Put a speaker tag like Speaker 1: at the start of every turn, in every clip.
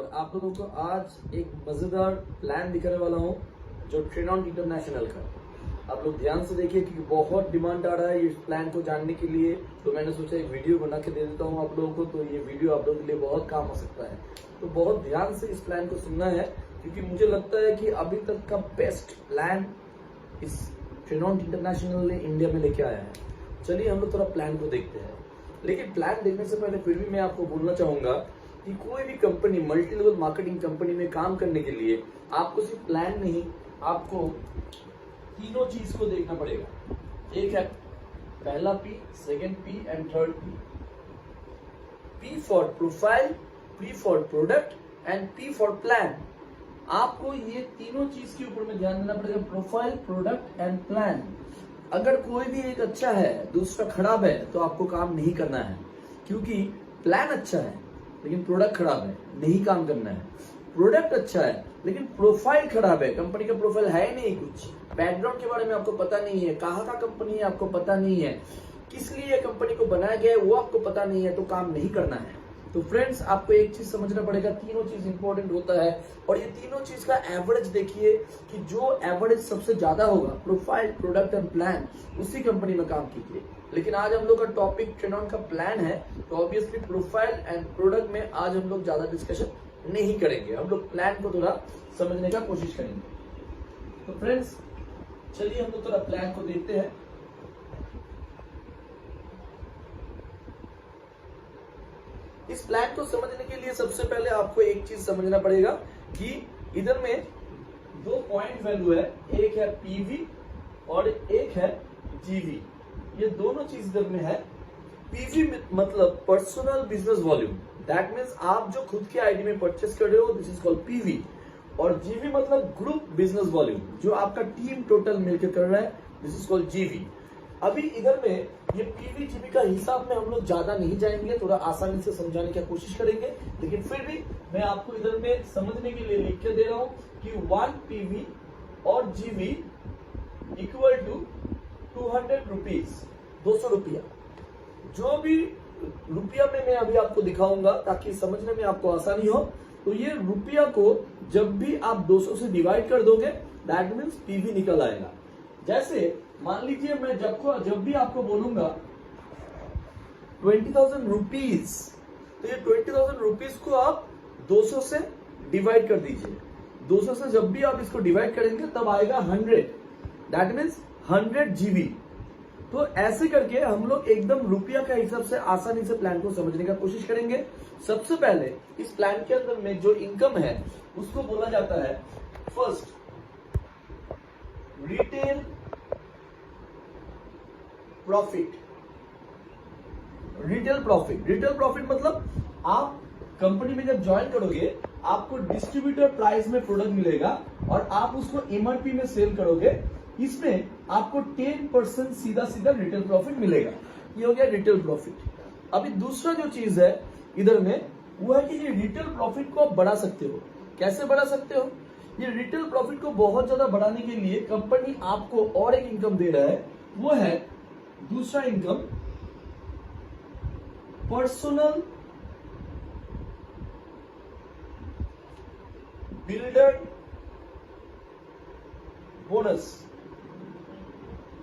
Speaker 1: और आप लोगों को आज एक मजेदार प्लान दिखाने वाला हूँ जो ट्रेनॉन इंटरनेशनल का। आप लोग ध्यान से देखिए क्योंकि बहुत डिमांड आ रहा है इस प्लान को जानने के लिए, तो मैंने सोचा एक वीडियो बना के दे देता हूँ आप लोगों को। तो ये वीडियो आप लोगों के लिए बहुत काम आ सकता है, तो बहुत ध्यान से इस प्लान को सुनना है क्योंकि मुझे लगता है कि अभी तक का बेस्ट प्लान इस ट्रेनॉन इंटरनेशनल ने इंडिया में लेके आया है। चलिए हम लोग थोड़ा प्लान को देखते हैं, लेकिन प्लान देखने से पहले फिर भी मैं आपको बोलना चाहूंगा कि कोई भी company, multi level marketing company में काम करने के लिए आपको सिर्फ प्लान नहीं, आपको तीनों चीज को देखना पड़ेगा। एक है पहला P, second P and third P. P for profile, P for product and P for plan. आपको ये तीनों चीज के ऊपर में ध्यान देना पड़ेगा, प्रोफाइल, प्रोडक्ट एंड प्लान। अगर कोई भी एक अच्छा है दूसरा खराब है तो आपको काम नहीं करना है, क्योंकि प्लान अच्छा है लेकिन प्रोडक्ट खराब है, नहीं काम करना है। प्रोडक्ट अच्छा है लेकिन प्रोफाइल खराब है, कंपनी का प्रोफाइल है नहीं, कुछ बैकग्राउंड के बारे में आपको पता नहीं है, कहाँ का कंपनी है आपको पता नहीं है, किस लिए कंपनी को बनाया गया है वो आपको पता नहीं है, तो काम नहीं करना है। तो फ्रेंड्स, आपको एक चीज समझना पड़ेगा, तीनों चीज इंपॉर्टेंट होता है और ये तीनों चीज का एवरेज देखिए कि जो एवरेज सबसे ज्यादा होगा, प्रोफाइल, प्रोडक्ट एंड प्लान, उसी कंपनी में काम कीजिए। लेकिन आज हम लोग का टॉपिक ट्रेनॉन का प्लान है, तो ऑब्वियसली प्रोफाइल एंड प्रोडक्ट में आज हम लोग ज्यादा डिस्कशन नहीं करेंगे, हम लोग प्लान को थोड़ा समझने का कोशिश करेंगे। तो फ्रेंड्स चलिए हम लोग थोड़ा प्लान को देखते हैं। इस प्लान को समझने के लिए सबसे पहले आपको एक चीज समझना पड़ेगा कि इधर में दो पॉइंट वैल्यू है, एक है पीवी और एक है जीवी। ये दोनों चीज इधर में है। पीवी मतलब personal business volume, that means आप जो खुद के आईडी में परचेस कर रहे हो, दिस इज कॉल्ड पीवी। और जीवी मतलब ग्रुप बिजनेस वॉल्यूम, जो आपका टीम टोटल मिलकर कर रहा है, दिस इज कॉल्ड जीवी। अभी इधर में ये पीवी जीवी का हिसाब में हम लोग ज्यादा नहीं जाएंगे, थोड़ा आसानी से समझाने की कोशिश करेंगे, लेकिन फिर भी मैं आपको इधर में समझने के लिए लिख के दे रहा हूं कि 1 पीवी और जीवी इक्वल टू 200 रुपीज, 200 रुपया। जो भी रुपया में मैं अभी आपको दिखाऊंगा ताकि समझने में आपको आसानी हो, तो ये रुपया को जब भी आप 200 से डिवाइड कर दोगे, दैट मीन्स पीवी निकल आएगा। जैसे मान लीजिए मैं जब भी आपको बोलूंगा 20,000 रुपीज, तो ये 20,000 रुपीज को आप 200 से डिवाइड कर दीजिए। 200 से जब भी आप इसको डिवाइड करेंगे तब आएगा 100, दैट मीन्स 100 जीबी। तो ऐसे करके हम लोग एकदम रुपया का हिसाब से आसानी से प्लान को समझने का कोशिश करेंगे। सबसे पहले इस प्लान के अंदर में जो इनकम है उसको बोला जाता है first retail profit. Retail profit, retail profit मतलब आप कंपनी में जब ज्वाइन करोगे आपको डिस्ट्रीब्यूटर प्राइस में प्रोडक्ट मिलेगा और आप उसको एमआरपी में सेल करोगे, इसमें आपको 10% सीधा सीधा रिटेल प्रॉफिट मिलेगा। ये हो गया रिटेल प्रॉफिट। अभी दूसरा जो चीज है इधर में वो है कि ये रिटेल प्रॉफिट को आप बढ़ा सकते हो। कैसे बढ़ा सकते हो? ये रिटेल प्रॉफिट को बहुत ज्यादा बढ़ाने के लिए कंपनी आपको और एक इनकम दे रहा है, वो है दूसरा income, personal builder bonus.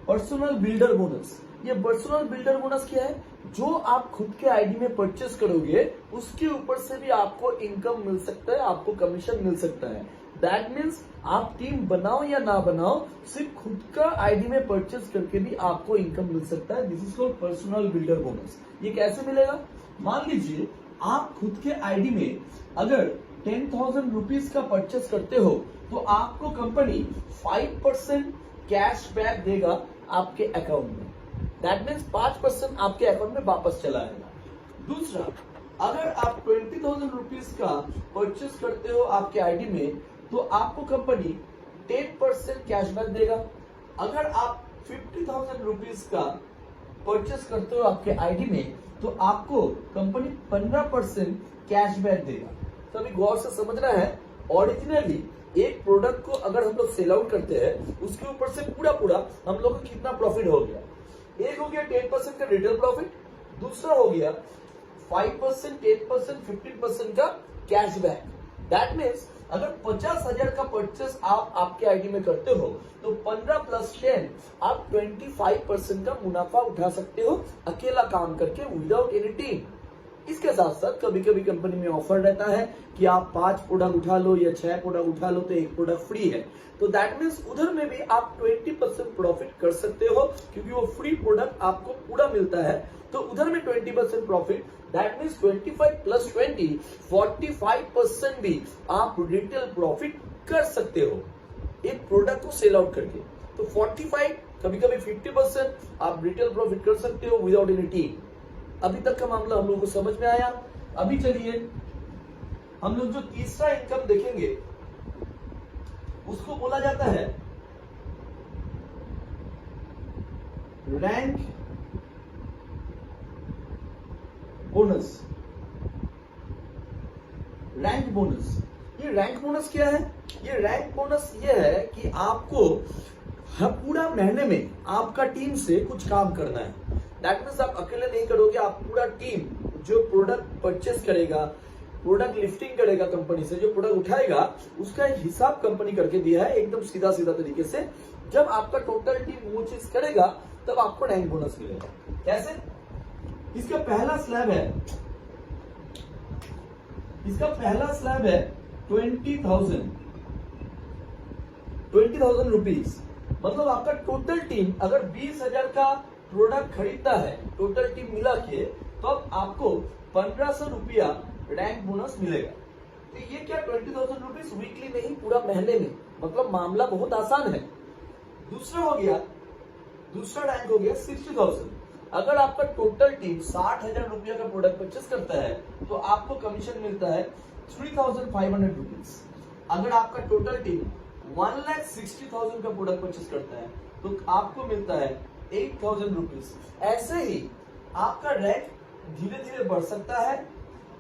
Speaker 1: Personal builder bonus, ये पर्सनल बिल्डर बोनस क्या है? जो आप खुद के आईडी में परचेस करोगे उसके ऊपर से भी आपको इनकम मिल सकता है, आपको कमीशन मिल सकता है। दैट मीन्स आप टीम बनाओ या ना बनाओ, सिर्फ खुद का आईडी में परचेस करके भी आपको इनकम मिल सकता है। This is called personal builder bonus. ये कैसे मिलेगा? मान लीजिए आप खुद के आईडी में अगर 10,000 रुपीज का परचेस करते हो तो आपको कंपनी 5% कैश बैक देगा आपके अकाउंट में। दैट मीन्स 5% आपके अकाउंट में वापस चला आएगा। दूसरा, अगर आप 20,000 रुपीज का परचेस करते हो आपके आईडी में तो आपको कंपनी 10% कैशबैक देगा। अगर आप 50,000 रुपीज का परचेस करते हो आपके आईडी में तो आपको कंपनी 15% कैशबैक देगा। तो अभी गौर से समझना है, ओरिजिनली एक प्रोडक्ट को अगर हम लोग सेल आउट करते हैं उसके ऊपर से पूरा हम लोग को कितना प्रॉफिट हो गया? एक हो गया 10% का रिटेल प्रॉफिट, दूसरा हो गया 5%, 10%, 15% का कैशबैक। दैट मीन्स अगर 50,000 का परचेस आप आपके आईडी में करते हो तो 15 + 10 आप 25% का मुनाफा उठा सकते हो अकेला काम करके विदाउट एनी टीम। इसके साथ साथ कभी कभी कंपनी में ऑफर रहता है कि आप 5 प्रोडक्ट उठा लो या 6 प्रोडक्ट उठा लो तो 1 प्रोडक्ट फ्री है, तो दैट मीन्स उधर में भी आप 20% प्रॉफिट कर सकते हो क्योंकि वो फ्री प्रोडक्ट आपको पूरा मिलता है। तो उधर में 20% प्रॉफिट, दैट मीन्स 25 + 20 45% भी आप रिटेल प्रॉफिट कर सकते हो एक प्रोडक्ट को सेल आउट करके। तो 45 कभी कभी 50% आप रिटेल प्रॉफिट कर सकते हो विदाउट एनी टीम। अभी तक का मामला हम लोगों को समझ में आया। अभी चलिए हम लोग जो तीसरा इनकम देखेंगे उसको बोला जाता है रैंक बोनस। रैंक बोनस, ये रैंक बोनस क्या है? ये रैंक बोनस ये है कि आपको हर पूरा महीने में आपका टीम से कुछ काम करना है। दैट मीन्स आप अकेले नहीं करोगे, आप पूरा टीम जो प्रोडक्ट परचेस करेगा, प्रोडक्ट लिफ्टिंग करेगा कंपनी से, जो प्रोडक्ट उठाएगा उसका एक हिसाब कंपनी करके दिया है एकदम सीधा सीधा तरीके से। जब आपका टोटल टीम वो चीज करेगा तब आपको रैंक बोनस मिलेगा। कैसे? इसका पहला स्लैब है 20,000 रुपीज। मतलब आपका टोटल टीम अगर 20,000 का प्रोडक्ट खरीदता है टोटल टीम मिला के, तो अब आपको 1,500 रुपया रैंक बोनस मिलेगा। तो ये क्या 20,000 रुपीज वीकली नहीं, पूरा महीने में। मतलब मामला बहुत आसान है। दूसरा रैंक हो गया 60,000। अगर आपका टोटल टीम 60,000 रुपया का प्रोडक्ट परचेस करता है तो आपको कमीशन मिलता है 3,500 रुपीज। अगर आपका टोटल टीम 1,60,000 का प्रोडक्ट परचेस करता है तो आपको मिलता है 8,000 रुपीज। ऐसे ही आपका रैंक धीरे धीरे बढ़ सकता है।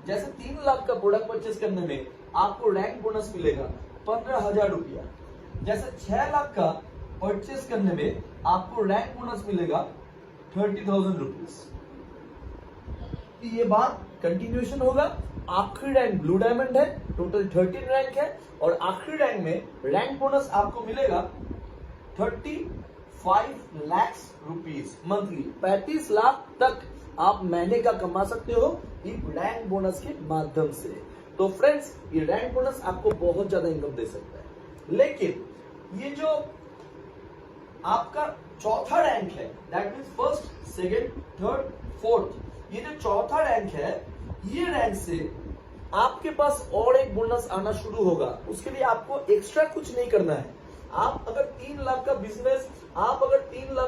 Speaker 1: जैसे 3 लाख का प्रोडक्ट परचेस करने में आपको रैंक बोनस मिलेगा 15,000 रुपया। जैसे 6 लाख का परचेस करने में आपको रैंक बोनस मिलेगा 30,000 रुपीज। ये बात कंटिन्यूएशन होगा। आखिरी रैंक ब्लू डायमंड है, टोटल 13 रैंक है और आखिरी रैंक में रैंक बोनस आपको मिलेगा 35 लाख रुपीज मंथली। 35 लाख तक आप महीने का कमा सकते हो इस रैंक बोनस के माध्यम से। तो फ्रेंड्स, ये रैंक बोनस आपको बहुत ज्यादा इनकम दे सकता है। लेकिन ये जो आपका चौथा रैंक है, that means first, second, third, fourth, ये जो चौथा रैंक है, ये रैंक से आपके पास और एक बोनस आना शुरू होगा। उसके लिए आपको एक्स्ट्रा कुछ नहीं करना है। आप अगर 3 लाख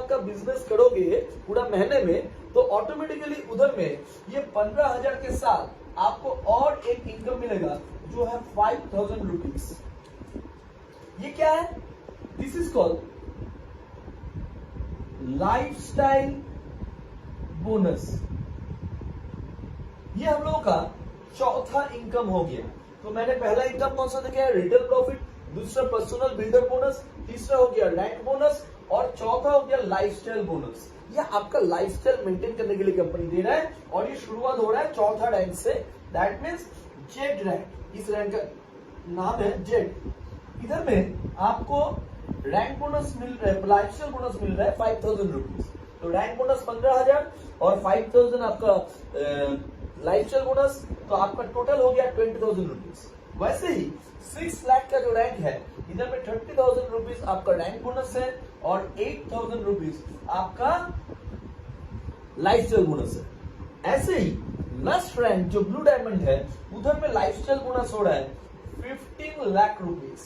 Speaker 1: का बिजनेस करोगे पूरा महीने में, तो ऑटोमेटिकली उधर में ये 15,000 के साथ आपको और एक इनकम मिलेगा जो है 5,000 रुपीज। ये क्या है? This is called lifestyle bonus. ये हम लोगों का चौथा इनकम हो गया। तो मैंने पहला इनकम कौन सा देखा? रिटेल प्रॉफिट, दूसरा पर्सनल बिल्डर बोनस, तीसरा हो गया रैंक बोनस और चौथा हो गया लाइफस्टाइल बोनस। ये आपका लाइफस्टाइल मेंटेन करने के लिए कंपनी दे रहा है और ये शुरुआत हो रहा है चौथा रैंक से। That means Z rank. इस रैंक का नाम है जेड। इधर में आपको रैंक बोनस मिल रहा है, लाइफस्टाइल बोनस मिल रहा है 5,000 रुपीज। तो रैंक बोनस 15,000 और 5,000 आपका लाइफस्टाइल बोनस, तो आपका टोटल हो गया 20,000 रुपीज। वैसे ही 6 लाख का जो रैंक है, इधर में 30,000 रुपीज आपका रैंक बोनस है और 8,000 रुपीज आपका लाइफस्टाइल बोनस है। ऐसे ही लास्ट रैंक जो ब्लू डायमंड है, उधर में लाइफस्टाइल बोनस हो रहा है 15 लाख रुपीज,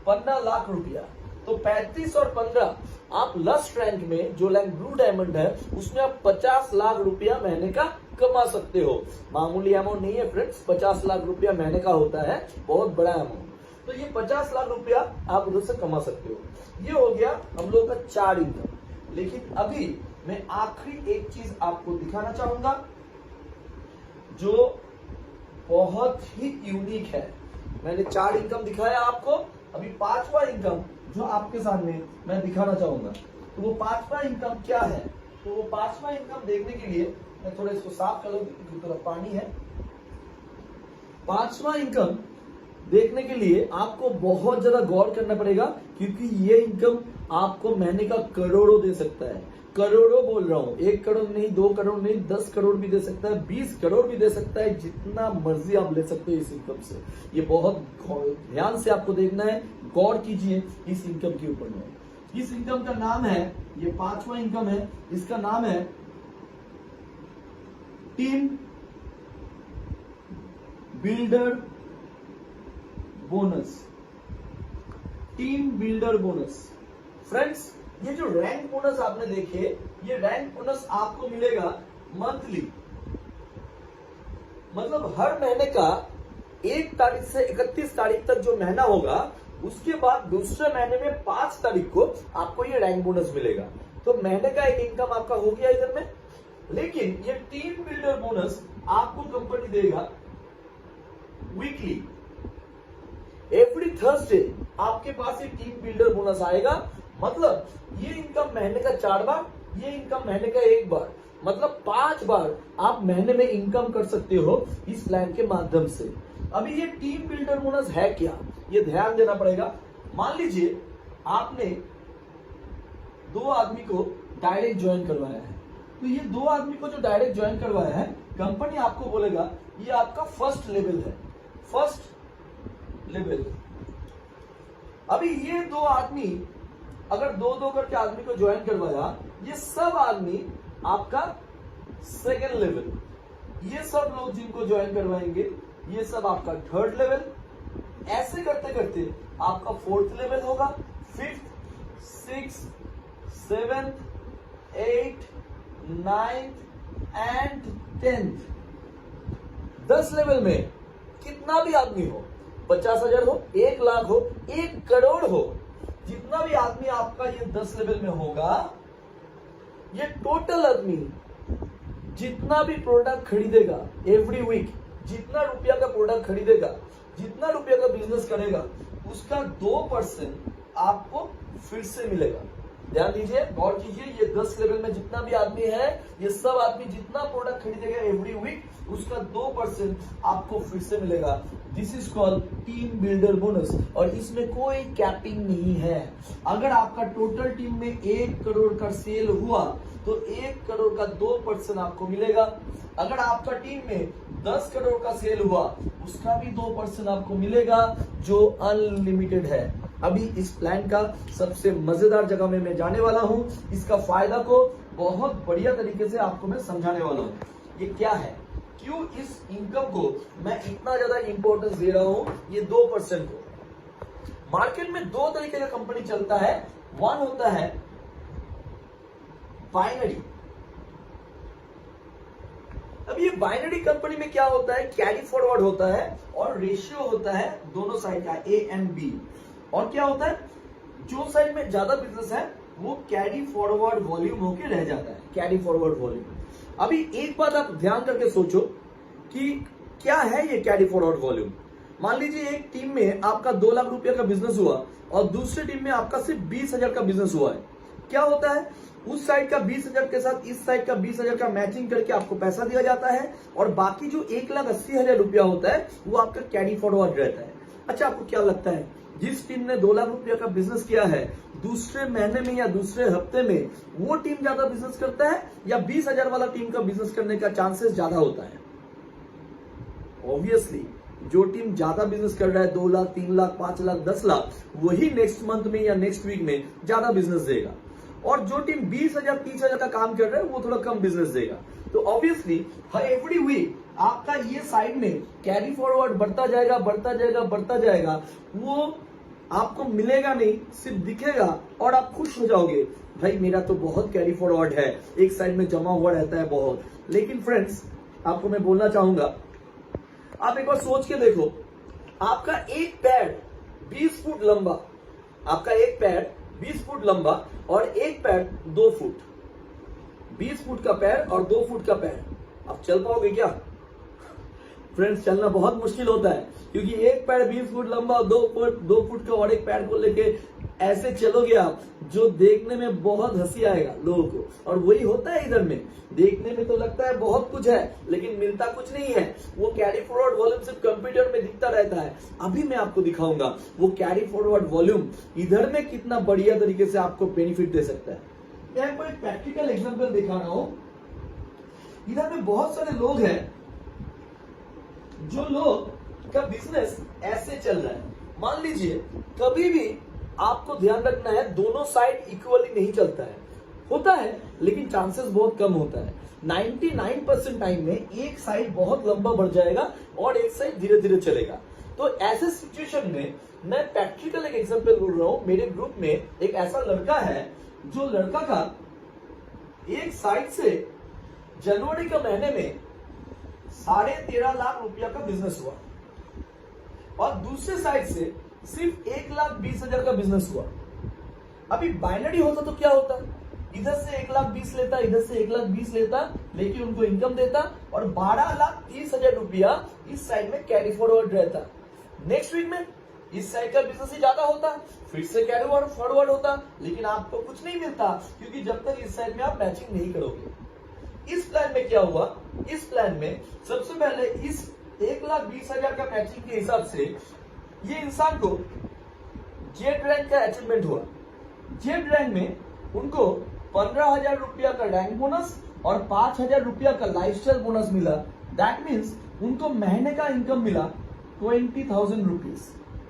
Speaker 1: 15 लाख रुपया। तो 35 और 15 आप लास्ट रैंक में जो रैंक ब्लू डायमंड है उसमें आप 50 लाख रुपया महीने का कमा सकते हो। मामूली अमाउंट नहीं है फ्रेंड्स, 50 लाख रुपया महीने का होता है, बहुत बड़ा अमाउंट। तो ये 50 लाख रुपया आप उधर से कमा सकते हो। ये हो गया हम लोग का 4 इनकम। लेकिन अभी मैं आखिरी एक चीज आपको दिखाना चाहूंगा जो बहुत ही यूनिक है। मैंने 4 इनकम दिखाया आपको, अभी 5वां इनकम जो आपके सामने मैं दिखाना चाहूंगा। तो वो 5वां इनकम क्या है? तो वो 5वां इनकम देखने के लिए मैं थोड़ा इसको साफ कर लूं क्योंकि थोड़ा पानी है। 5वां इनकम देखने के लिए आपको बहुत ज्यादा गौर करना पड़ेगा, क्योंकि ये इनकम आपको महीने का करोड़ों दे सकता है। करोड़ों बोल रहा हूं, 1 करोड़ नहीं, 2 करोड़ नहीं, 10 करोड़ भी दे सकता है, 20 करोड़ भी दे सकता है, जितना मर्जी आप ले सकते हो इस इनकम से। ये बहुत ध्यान से आपको देखना है, गौर कीजिए इस इनकम के ऊपर में। इस इनकम का नाम है, ये 5वां इनकम है, इसका नाम है team builder bonus. Team builder bonus. Friends, ये जो रैंक बोनस आपने देखे, ये रैंक बोनस आपको मिलेगा मंथली, मतलब हर महीने का 1 तारीख से 31 तारीख तक जो महीना होगा, उसके बाद दूसरे महीने में 5 तारीख को आपको ये रैंक बोनस मिलेगा। तो महीने का एक इनकम आपका हो गया इधर में। लेकिन ये टीम बिल्डर बोनस आपको कंपनी देगा वीकली। एवरी थर्सडे आपके पास ये टीम बिल्डर बोनस आएगा। मतलब ये इनकम महीने का 4 बार, ये इनकम महीने का 1 बार, मतलब 5 बार आप महीने में इनकम कर सकते हो इस प्लान के माध्यम से। अभी ये टीम बिल्डर बोनस है क्या, ये ध्यान देना पड़ेगा। मान लीजिए आपने 2 आदमी को डायरेक्ट ज्वाइन करवाया है, तो ये 2 आदमी को जो डायरेक्ट ज्वाइन करवाया है, कंपनी आपको बोलेगा ये आपका फर्स्ट लेवल है, फर्स्ट लेवल। अभी ये 2 आदमी, अगर 2-2 करके आदमी को ज्वाइन करवाया, ये सब आदमी आपका सेकेंड लेवल। ये सब लोग जिनको ज्वाइन करवाएंगे, ये सब आपका थर्ड लेवल। ऐसे करते करते आपका 4th लेवल होगा, 5th, 6th, 7th, 8th, 9th and 10th। 10 level में कितना भी आदमी हो, 50,000 हो, 1 लाख हो, 1 करोड़ हो, जितना भी आदमी आपका ये 10 लेवल में होगा, ये टोटल आदमी जितना भी प्रोडक्ट खरीदेगा एवरी वीक, जितना रुपया का प्रोडक्ट खरीदेगा, जितना रुपया का बिजनेस करेगा, उसका 2% आपको फिर से मिलेगा। ध्यान दीजिए, गौर कीजिए, ये 10 लेवल में जितना भी आदमी है, ये सब आदमी जितना प्रोडक्ट खरीदेगा एवरी वीक, उसका 2% आपको फिर से मिलेगा। This is called team builder bonus. और इसमें कोई कैपिंग नहीं है। अगर आपका टोटल टीम में 1 करोड़ का सेल हुआ, तो 1 करोड़ का 2% आपको मिलेगा। अगर आपका टीम में 10 करोड़ का सेल हुआ, उसका भी 2% आपको मिलेगा, जो अनलिमिटेड है। अभी इस प्लान का सबसे मजेदार जगह में मैं जाने वाला हूं। इसका फायदा को बहुत बढ़िया तरीके से आपको मैं समझाने वाला हूं। ये क्या है, क्यों इस इनकम को मैं इतना ज्यादा इंपॉर्टेंस दे रहा हूं, ये 2% को। मार्केट में 2 तरीके का कंपनी चलता है। 1 होता है बाइनरी। अब ये बाइनरी कंपनी में क्या होता है, कैरी फॉरवर्ड होता है और रेशियो होता है दोनों साइड का, ए एंड बी। और क्या होता है, जो साइड में ज्यादा बिजनेस है वो कैरी फॉरवर्ड वॉल्यूम होके रह जाता है, कैरी फॉरवर्ड वॉल्यूम। अभी एक बात आप ध्यान करके सोचो कि क्या है ये कैरी फॉरवर्ड वॉल्यूम। मान लीजिए एक टीम में आपका 2 लाख रुपया का बिजनेस हुआ और दूसरी टीम में आपका सिर्फ 20,000 का बिजनेस हुआ है। क्या होता है, उस साइड का 20,000 के साथ इस साइड का 20,000 का मैचिंग करके आपको पैसा दिया जाता है, और बाकी जो 1,80,000 रुपया होता है वो आपका कैरी फॉरवर्ड रहता है। अच्छा, आपको क्या लगता है, जिस टीम ने 2 लाख रुपया का बिजनेस किया है, दूसरे महीने में या दूसरे हफ्ते में वो टीम ज्यादा बिजनेस करता है या 20,000 वाला टीम का बिजनेस करने का चांसेस ज्यादा होता है? ऑब्वियसली जो टीम ज्यादा बिजनेस कर रहा है, 2 लाख, 3 लाख, 5 लाख, 10 लाख, वही नेक्स्ट मंथ में या नेक्स्ट वीक में ज्यादा बिजनेस देगा। और जो टीम 20,000, 30,000 का काम कर रहा है, वो थोड़ा कम बिजनेस देगा। तो ऑब्वियसली एवरी वीक आपका ये साइड में कैरी फॉरवर्ड बढ़ता जाएगा, बढ़ता जाएगा, बढ़ता जाएगा। वो आपको मिलेगा नहीं, सिर्फ दिखेगा और आप खुश हो जाओगे, भाई मेरा तो बहुत कैरी फॉरवर्ड है, एक साइड में जमा हुआ रहता है बहुत। लेकिन फ्रेंड्स, आपको मैं बोलना चाहूंगा, आप एक बार सोच के देखो, आपका एक पैर 20 फुट लंबा, आपका एक पैर 20 फुट लंबा और एक पैर 2 फुट, 20 फुट का पैर और 2 फुट का पैर, आप चल पाओगे क्या? फ्रेंड्स, चलना बहुत मुश्किल होता है, क्योंकि एक पैर 20 फुट लंबा और 2 फुट का और एक पैर को लेके ऐसे चलोगे आप, जो देखने में बहुत हंसी आएगा लोगों को। और वही होता है इधर में, देखने में तो लगता है बहुत कुछ है लेकिन मिलता कुछ नहीं है। वो कैरी फॉरवर्ड वॉल्यूम सिर्फ कंप्यूटर में दिखता रहता है। अभी मैं आपको दिखाऊंगा वो कैरी फॉरवर्ड वॉल्यूम इधर में कितना बढ़िया तरीके से आपको बेनिफिट दे सकता है। मैं आपको एक प्रैक्टिकल एग्जांपल दिखा रहा हूं। इधर में बहुत सारे लोग हैं, जो लोग का बिजनेस ऐसे चल रहा है। मान लीजिए कभी भी आपको ध्यान रखना है, दोनों साइड इक्वली नहीं चलता है, होता है लेकिन चांसेस बहुत कम होता है। 99% टाइम में एक साइड बहुत लंबा बढ़ जाएगा और एक साइड धीरे धीरे चलेगा। तो ऐसे सिचुएशन में मैं प्रैक्टिकल एक एग्जांपल बोल रहा हूं। मेरे ग्रुप में एक ऐसा लड़का है, जो लड़का का एक साइड से जनवरी के महीने में 13.5 लाख रुपया का बिजनेस हुआ और दूसरे साइड से सिर्फ 1,20,000 का बिजनेस हुआ। अभी बाइनरी होता तो क्या होता, इधर से 1,20,000 लेता, इधर से 1,20,000 लेता, लेकिन उनको इनकम देता और 12,30,000 रुपया इस साइड में कैरी फॉरवर्ड रहता। नेक्स्ट वीक में इस साइड का बिजनेस ही ज्यादा होता, फिर से कैरी फॉरवर्ड होता, लेकिन आपको कुछ नहीं मिलता क्योंकि जब तक इस साइड में आप मैचिंग नहीं करोगे। इस प्लान में क्या हुआ, इस प्लान में सबसे पहले इस 1,20,000 का मैचिंग के हिसाब से ये इंसान को जेड रैंक का अचीवमेंट हुआ। जेड रैंक में उनको 15,000 रुपया का रैंक बोनस और 5,000 रुपया का लाइफस्टाइल बोनस मिला। दैट मीन्स उनको महीने का इनकम मिला 20,000 रुपीज।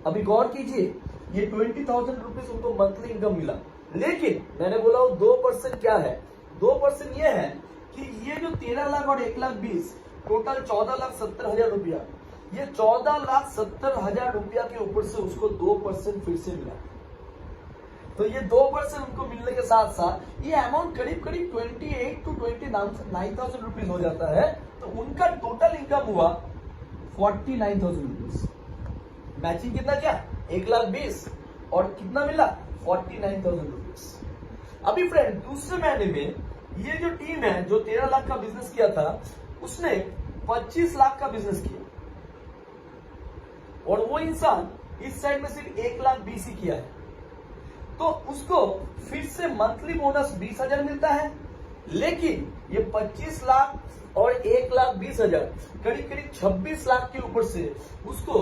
Speaker 1: अभी गौर कीजिए, ये 20,000 रुपीज उनको मंथली इनकम मिला। लेकिन मैंने बोला 2% क्या है, 2% ये है कि ये जो 13 लाख और 1,20,000 टोटल 14,70,000 रुपया, ये 14,70,000 रुपया के ऊपर से उसको 2% फिर से मिला। तो ये 2% उनको मिलने के साथ साथ ये अमाउंट करीब करीब 28 to 29,000 रुपीज हो जाता है। तो उनका टोटल इनकम हुआ 49,000 रुपीज। मैचिंग कितना क्या, 1,20,000 और कितना मिला 49,000 रुपीज। अभी फ्रेंड दूसरे महीने में ये जो टीम है जो 13 लाख का बिजनेस किया था, उसने 25 लाख का बिजनेस किया और वो इंसान इस साइड में सिर्फ 1,20,000 ही किया है। तो उसको फिर से मंथली बोनस 20,000 मिलता है, लेकिन ये 25 लाख और 1,20,000 करीब करीब 26 लाख के ऊपर से उसको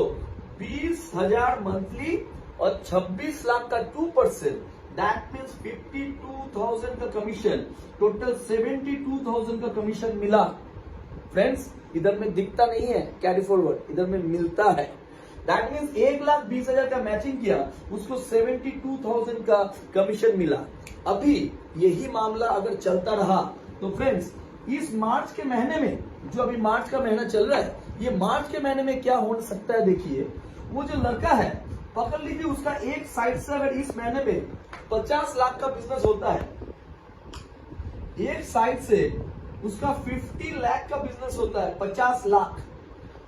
Speaker 1: 20,000 मंथली और 26 लाख का 2%, दैट मीन्स 52,000 का कमीशन, टोटल 72,000 का कमीशन मिला। फ्रेंड्स इधर में दिखता नहीं है कैरी फॉरवर्ड, इधर में मिलता है। दैट मीन्स 1,20,000 का मैचिंग किया, उसको 72,000 का कमीशन मिला। अभी यही मामला अगर चलता रहा तो फ्रेंड्स इस मार्च के महीने में, जो अभी मार्च का महीना चल रहा है, ये मार्च के महीने में क्या हो सकता है, देखिए वो जो लड़का है पकड़ लीजिए, उसका एक साइड से अगर इस महीने में 50 लाख का बिजनेस होता है, एक साइड से उसका 50 लाख का बिजनेस होता है, 50 लाख,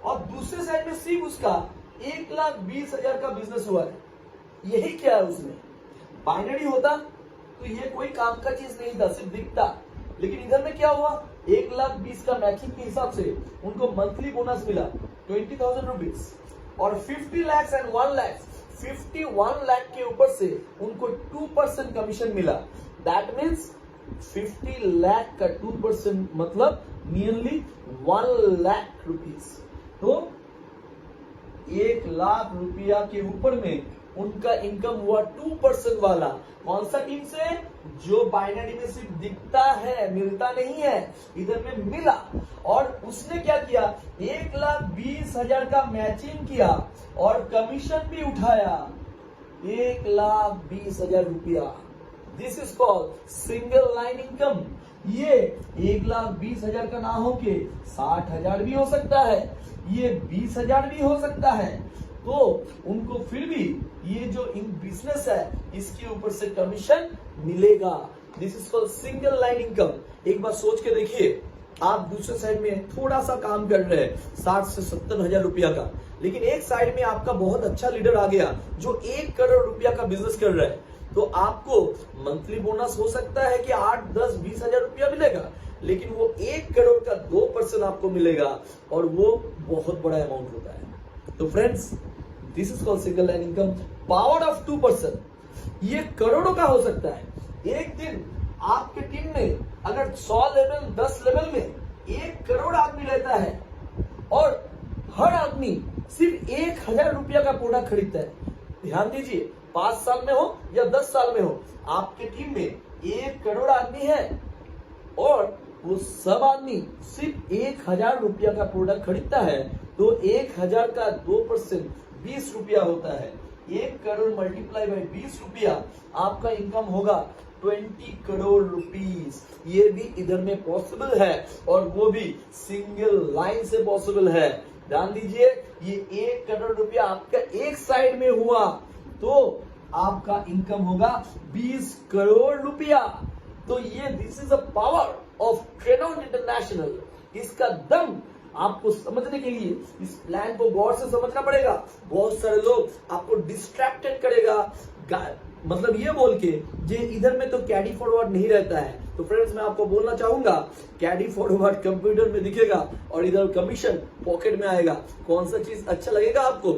Speaker 1: और दूसरे साइड में सिर्फ उसका 1,20,000 का बिजनेस हुआ है। यही क्या है, उसमें बाइनरी होता तो ये कोई काम का चीज नहीं था, सिर्फ दिखता। लेकिन इधर में क्या हुआ, 1,20,000 का मैचिंग के हिसाब से उनको मंथली बोनस मिला 20,000 रुपीज और 50 लाख एंड 1 लाख, 51 लाख के ऊपर से उनको 2% कमीशन मिला। दैट मीन्स 50 लाख का 2% मतलब नियरली 1 लाख रुपीज। तो 1 लाख रुपया के ऊपर में उनका इनकम हुआ 2% वाला। कौन सा टीम से, जो बाइनरी में सिर्फ दिखता है, मिलता नहीं है, इधर में मिला। और उसने क्या किया, 1,20,000 का मैचिंग किया और कमीशन भी उठाया 1,20,000 रुपया। This is called single line income. ये 1,20,000 का ना हो के 60,000 भी हो सकता है, ये 20,000 भी हो सकता है। तो उनको फिर भी ये जो इन बिजनेस है इसके ऊपर से कमीशन मिलेगा। This is called single line income. एक बार सोच के देखिए, आप दूसरे साइड में थोड़ा सा काम कर रहे हैं 60 से 70,000 रुपया का, लेकिन एक साइड में आपका बहुत अच्छा लीडर आ गया जो 1 करोड़ रुपया का बिजनेस कर रहा है। तो आपको मंथली बोनस हो सकता है कि 8, 10, 20,000 रुपया मिलेगा, लेकिन वो 1 करोड़ का 2% आपको मिलेगा और वो बहुत बड़ा अमाउंट होता है। तो friends this is called single line income, power of 2%। ये करोड़ों का हो सकता है। एक दिन आपके टीम में अगर 100 लेवल 10 लेवल में 1 करोड़ आदमी रहता है और हर आदमी सिर्फ 1000 रुपया का प्रोडक्ट खरीदता है, ध्यान दीजिए 5 साल में हो या 10 साल में हो, आपके टीम में 1 करोड़ आदमी है और वो सब आदमी सिर्फ 1000 रुपया का प्रोडक्ट खरीदता है, तो 1000 का 2% 20 रुपया होता है। 1 करोड़ मल्टीप्लाई बाई 20 रुपया, आपका इनकम होगा 20 करोड़ रुपीस। ये भी इधर में पॉसिबल है और वो भी सिंगल लाइन से पॉसिबल है। ध्यान दीजिए, ये 1 करोड़ रुपया आपका एक साइड में हुआ तो आपका इनकम होगा 20 करोड़ रुपया। तो ये this is a power of ट्रेनॉन इंटरनेशनल। इसका दम आपको समझने के लिए इस प्लान को गौर से समझना पड़ेगा। बहुत सारे लोग आपको डिस्ट्रैक्टेड करेगा, मतलब ये बोल के जे इधर में तो कैडी फॉरवर्ड नहीं रहता है। तो फ्रेंड्स, मैं आपको बोलना चाहूंगा, कैडी फॉरवर्ड कंप्यूटर में दिखेगा और इधर कमीशन पॉकेट में आएगा। कौन सा चीज अच्छा लगेगा आपको,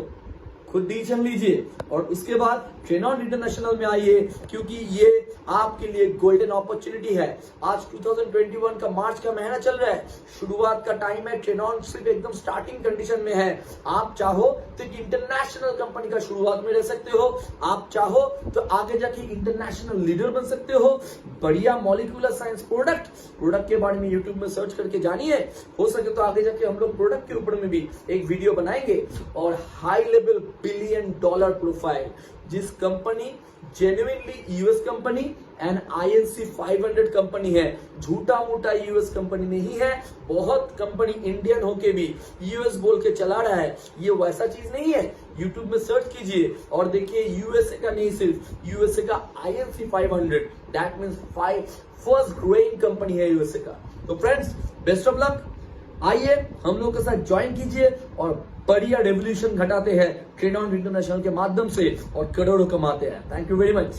Speaker 1: खुद डिसीजन लीजिए और उसके बाद ट्रेनॉन इंटरनेशनल में आइए, क्योंकि ये आपके लिए गोल्डन अपॉर्चुनिटी है। आज 2021 का मार्च का महीना चल रहा है, शुरुआत का टाइम है। ट्रेनॉन सिर्फ एकदम स्टार्टिंग कंडीशन में है। आप चाहो तो एक इंटरनेशनल कंपनी का शुरुआत में रह सकते हो, आप चाहो तो आगे जाके इंटरनेशनल लीडर बन सकते हो। बढ़िया मॉलिक्यूलर साइंस प्रोडक्ट के बारे में यूट्यूब में सर्च करके जानिए। हो सके तो आगे जाके हम लोग प्रोडक्ट के ऊपर में भी एक वीडियो बनाएंगे। और हाई लेवल $1 बिलियन प्रोफाइल, जिस company genuinely US company and INC 500 company है, झूठा मूठा यूएस कंपनी नहीं है। बहुत कंपनी इंडियन होके भी यूएस बोल के चला रहा है, ये वैसा चीज नहीं है। यूट्यूब में सर्च कीजिए और देखिए, यूएसए का नहीं, सिर्फ यूएसए का INC 500, that means first growing company है यूएसए का। तो फ्रेंड्स, बेस्ट ऑफ लक। आइए हम लोग के साथ ज्वाइन कीजिए और बढ़िया रेवोल्यूशन घटाते हैं ट्रेनॉन इंटरनेशनल के माध्यम से और करोड़ों कमाते हैं। Thank you very much.